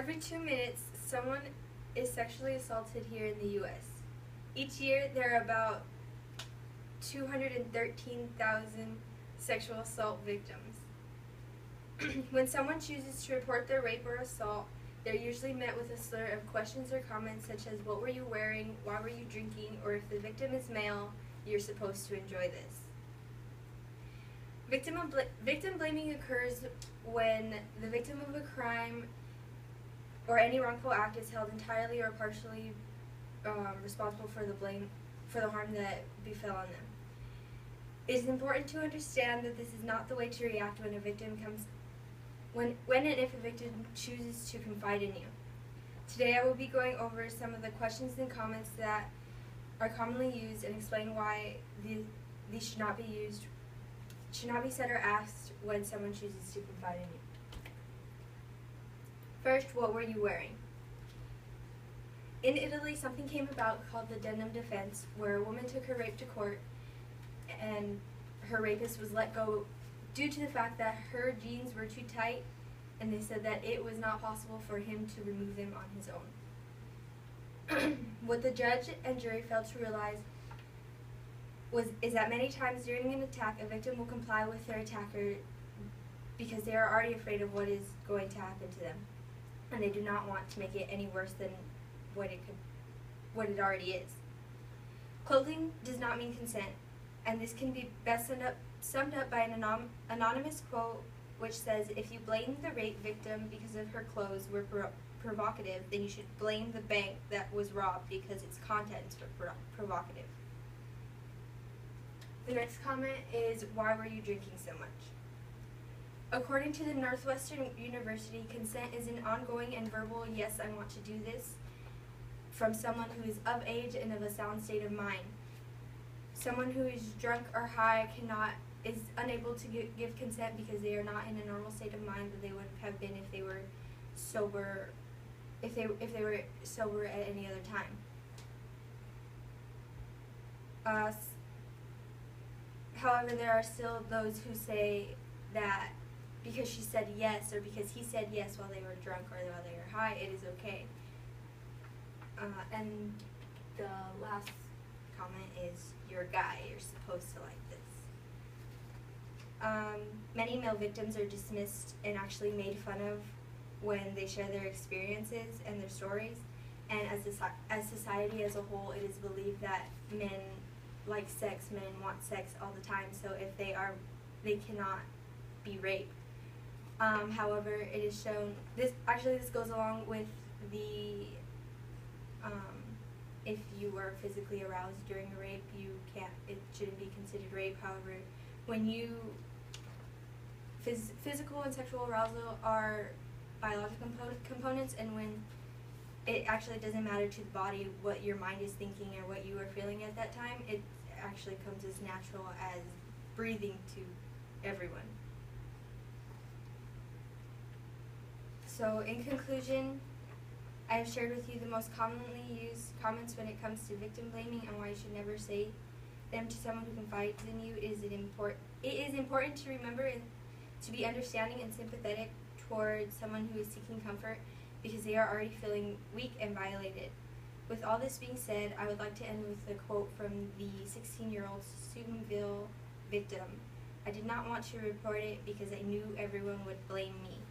Every 2 minutes, someone is sexually assaulted here in the U.S. Each year, there are about 213,000 sexual assault victims. When someone chooses to report their rape or assault, they're usually met with a slur of questions or comments such as, "What were you wearing? Why were you drinking?" or if the victim is male, "You're supposed to enjoy this." Victim blaming occurs when the victim of a crime or any wrongful act is held entirely or partially responsible for the harm that befell on them. It is important to understand that this is not the way to react when and if a victim chooses to confide in you. Today I will be going over some of the questions and comments that are commonly used and explain why these should not be said or asked when someone chooses to confide in you. First, what were you wearing? In Italy, something came about called the denim defense, where a woman took her rape to court and her rapist was let go due to the fact that her jeans were too tight, and they said that it was not possible for him to remove them on his own. What the judge and jury failed to realize is that many times during an attack, a victim will comply with their attacker because they are already afraid of what is going to happen to them, and they do not want to make it any worse than what it already is. Clothing does not mean consent, and this can be best summed up by an anonymous quote which says, "If you blame the rape victim because of her clothes were provocative, then you should blame the bank that was robbed because its contents were provocative." The next comment is, "Why were you drinking so much?" According to the Northwestern University, consent is an ongoing and verbal "yes, I want to do this" from someone who is of age and of a sound state of mind. Someone who is drunk or high is unable to give consent because they are not in a normal state of mind that they would have been if they were sober. If they were sober at any other time. However, there are still those who say that because she said yes or because he said yes while they were drunk or while they were high, it is okay. And the last comment is, "You're a guy, you're supposed to like this." Many male victims are dismissed and actually made fun of when they share their experiences and their stories, and as society as a whole, it is believed that men like sex, men want sex all the time, so if they cannot be raped. However, it is shown, this goes along with the, if you were physically aroused during a rape, it shouldn't be considered rape. However, when physical and sexual arousal are biological components, and when it actually doesn't matter to the body what your mind is thinking or what you are feeling at that time, it actually comes as natural as breathing to everyone. So in conclusion, I have shared with you the most commonly used comments when it comes to victim blaming and why you should never say them to someone who confides in you. It is important to remember to be understanding and sympathetic towards someone who is seeking comfort because they are already feeling weak and violated. With all this being said, I would like to end with a quote from the 16-year-old Steubenville victim. "I did not want to report it because I knew everyone would blame me."